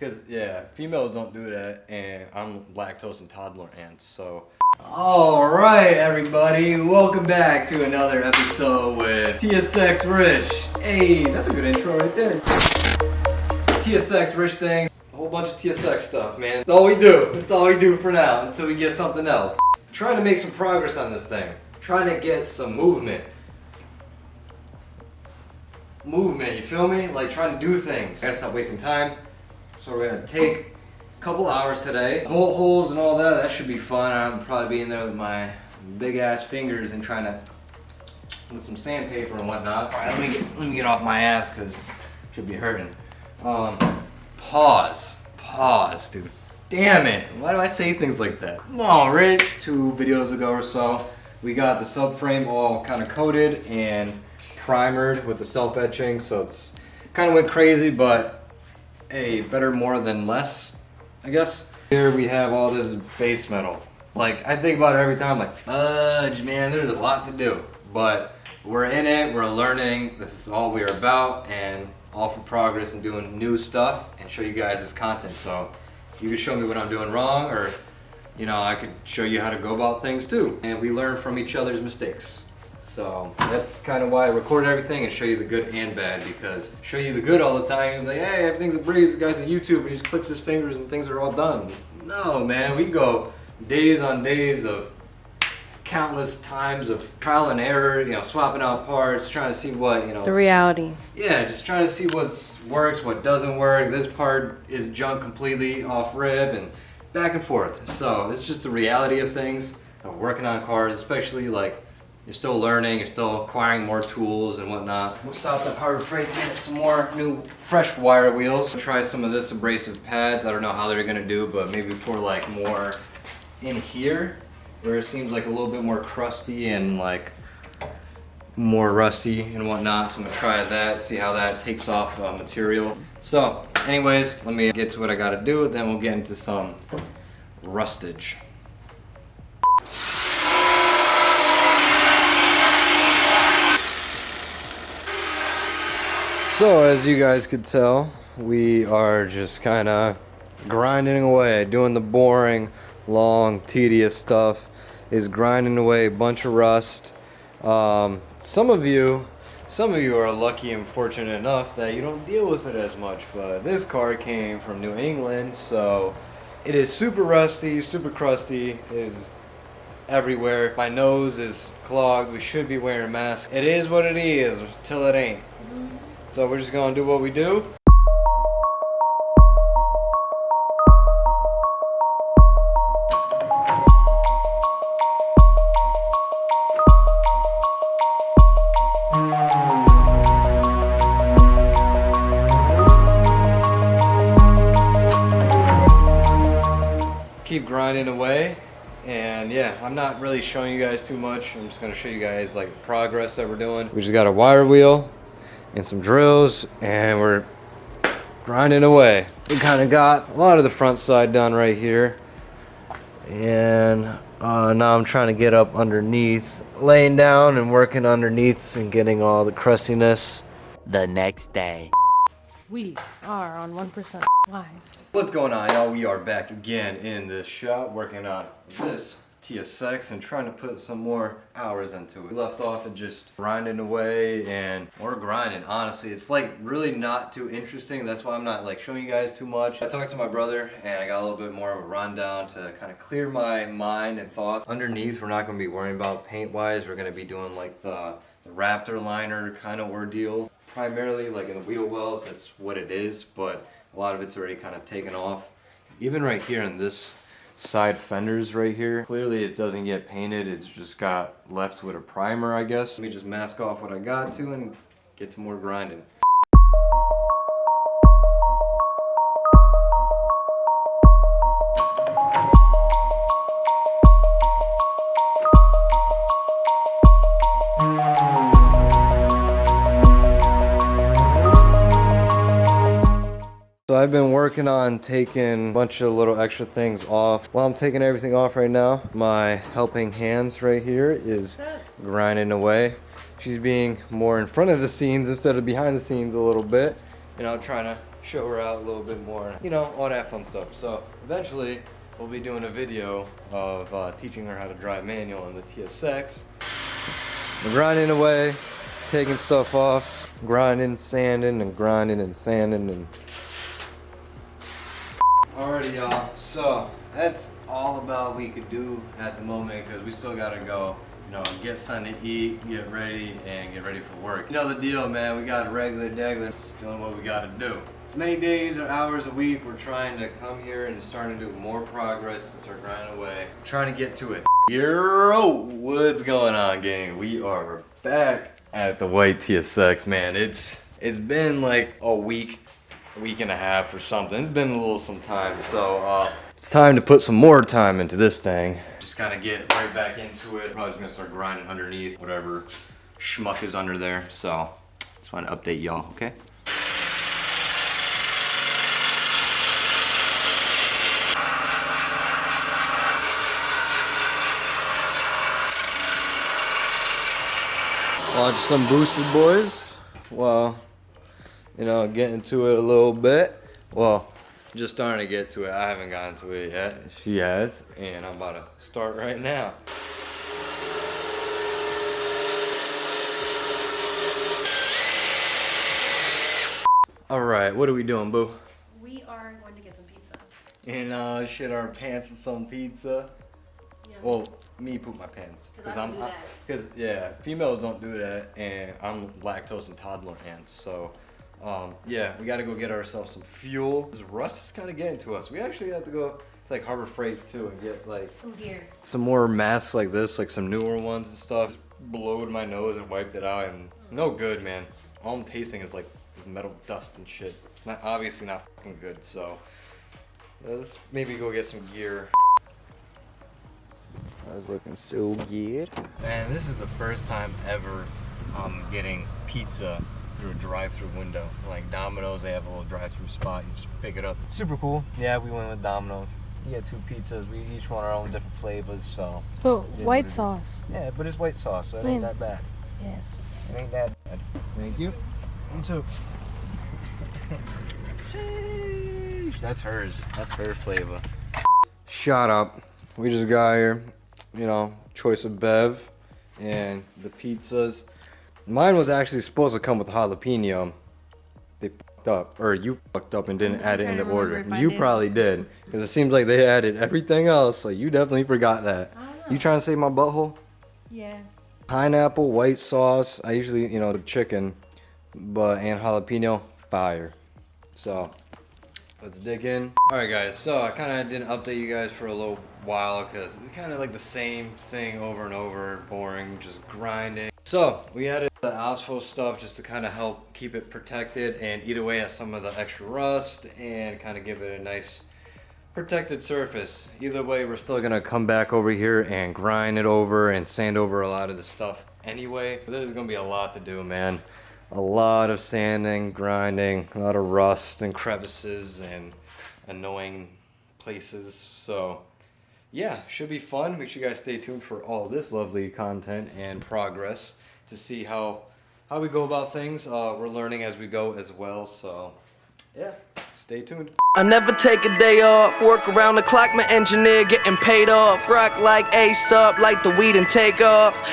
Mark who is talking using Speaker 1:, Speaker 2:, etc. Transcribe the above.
Speaker 1: Because, yeah, females don't do that, and I'm lactose intolerant, so. Alright, everybody, welcome back to another episode with TSX Rish. Hey, that's a good intro right there. TSX Rish thing, a whole bunch of TSX stuff, man. That's all we do. That's all we do for now until we get something else. Trying to make some progress on this thing. Trying to get some movement. You feel me? Like trying to do things. I gotta stop wasting time. So we're gonna take a couple hours today. Bolt holes and all that, that should be fun. I'll probably be in there with my big ass fingers and trying to, with some sandpaper and whatnot. All right, let me get off my ass because it should be hurting. Pause, dude. Damn it, why do I say things like that? Come on, Rish. 2 videos ago or so, we got the subframe all kind of coated and primered with the self-etching, so it's kind of went crazy, but hey, better more than less, I guess. Here we have all this base metal. Like, I think about it every time, like, fudge, man, there's a lot to do. But we're in it, we're learning, this is all we're about, and all for progress and doing new stuff and show you guys this content. So you can show me what I'm doing wrong, or, you know, I could show you how to go about things too. And we learn from each other's mistakes. So that's kind of why I record everything and show you the good and bad, because show you the good all the time and be like, hey, everything's a breeze, the guy's on YouTube and he just clicks his fingers and things are all done. No, man, we go days on days of countless times of trial and error, you know, swapping out parts, trying to see what, you know.
Speaker 2: The reality.
Speaker 1: Yeah, just trying to see what works, what doesn't work. This part is junk completely off rib and back and forth. So it's just the reality of things, of working on cars, especially like, you're still learning, you're still acquiring more tools and whatnot. We'll stop at Harbor Freight and get some more new fresh wire wheels. Try some of this abrasive pads. I don't know how they're gonna do, but maybe for like more in here, where it seems like a little bit more crusty and like more rusty and whatnot. So I'm gonna try that, see how that takes off material. So anyways, let me get to what I gotta do, then we'll get into some rustage. So as you guys could tell, we are just kind of grinding away, doing the boring, long, tedious stuff. Is grinding away a bunch of rust. Some of you are lucky and fortunate enough that you don't deal with it as much, but this car came from New England, so it is super rusty, super crusty. It is everywhere. My nose is clogged. We should be wearing a mask. It is what it is till it ain't. So we're just gonna do what we do. Keep grinding away. And yeah, I'm not really showing you guys too much. I'm just gonna show you guys like progress that we're doing. We just got a wire wheel and some drills, and we're grinding away. We kind of got a lot of the front side done right here, and now I'm trying to get up underneath, laying down and working underneath and getting all the crustiness.
Speaker 3: The next day.
Speaker 2: We are on 1% live.
Speaker 1: What's going on, y'all? We are back again in this shop working on this TSX and trying to put some more hours into it. We left off at just grinding away, and we're grinding, honestly. It's like really not too interesting. That's why I'm not like showing you guys too much. I talked to my brother and I got a little bit more of a rundown to kind of clear my mind and thoughts. Underneath, we're not going to be worrying about paint wise. We're going to be doing like the Raptor liner kind of ordeal. Primarily like in the wheel wells, that's what it is, but a lot of it's already kind of taken off. Even right here in this side fenders right here, clearly it doesn't get painted. It's just got left with a primer, I guess. Let me just mask off what I got to and get to more grinding. So I've been working on taking a bunch of little extra things off. While I'm taking everything off right now, my helping hands right here is grinding away. She's being more in front of the scenes instead of behind the scenes a little bit. You know, trying to show her out a little bit more, you know, all that fun stuff. So eventually we'll be doing a video of teaching her how to drive manual in the TSX. We're grinding away, taking stuff off, grinding, sanding, and grinding and sanding and. Alrighty, y'all. So that's all about we could do at the moment because we still gotta go, you know, get something to eat, get ready, and get ready for work. You know the deal, man. We got a regular degular, just doing what we gotta do. As many days or hours a week, we're trying to come here and starting to do more progress and start grinding away. Trying to get to it. Yo, what's going on, gang? We are back at the white TSX, man. It's been like a week and a half or something. It's been a little some time, so it's time to put some more time into this thing. Just kind of get right back into it. Probably just gonna start grinding underneath whatever schmuck is under there. So just want to update y'all, okay? Launch some boosted boys. Well, you know, get into it a little bit. Well, just starting to get to it. I haven't gotten to it yet. She has, and I'm about to start right now. All right, what are we doing, boo?
Speaker 2: We are going to get some pizza.
Speaker 1: And shit our pants with some pizza.
Speaker 2: Yeah.
Speaker 1: Well, me poop my pants. Because yeah, females don't do that, and I'm lactose intolerant, so. Yeah, we gotta go get ourselves some fuel. This rust is kind of getting to us. We actually have to go to like Harbor Freight too and get like
Speaker 2: some gear. Some
Speaker 1: more masks like this, like some newer ones and stuff. Just blowed my nose and wiped it out, and no good, man. All I'm tasting is like this metal dust and shit. It's not obviously not fucking good. So let's maybe go get some gear. I was looking so good. Man, this is the first time ever I'm getting pizza through a drive-through window. Like Domino's, they have a little drive-through spot. You just pick it up. Super cool. Yeah, we went with Domino's. You get 2 pizzas. We each want our own different flavors, so.
Speaker 2: Oh, white sauce.
Speaker 1: Yeah, but it's white sauce, so it ain't that bad.
Speaker 2: Yes.
Speaker 1: It ain't that bad. Thank you. You too. Sheesh. That's hers. That's her flavor. Shut up. We just got here. You know, choice of bev and the pizzas. Mine was actually supposed to come with jalapeno. They fucked up, or you fucked up and didn't add it in the order. You probably did, because it seems like they added everything else, so you definitely forgot that. You trying to save my butthole?
Speaker 2: Yeah.
Speaker 1: Pineapple, white sauce. I usually, you know, the chicken, and jalapeno, fire. So let's dig in. All right, guys. So I kind of didn't update you guys for a little while because it's kind of like the same thing over and over, boring, just grinding. So we added the aswell stuff just to kind of help keep it protected and eat away at some of the extra rust and kind of give it a nice protected surface. Either way, we're still gonna come back over here and grind it over and sand over a lot of the stuff anyway. But this is gonna be a lot to do, man. A lot of sanding, grinding, a lot of rust and crevices and annoying places. So yeah, should be fun. Make sure you guys stay tuned for all this lovely content and progress to see how we go about things. We're learning as we go as well, so yeah, stay tuned.
Speaker 3: I never take a day off, work around the clock, my engineer getting paid off. Rock like Ace up, like the weed and take off.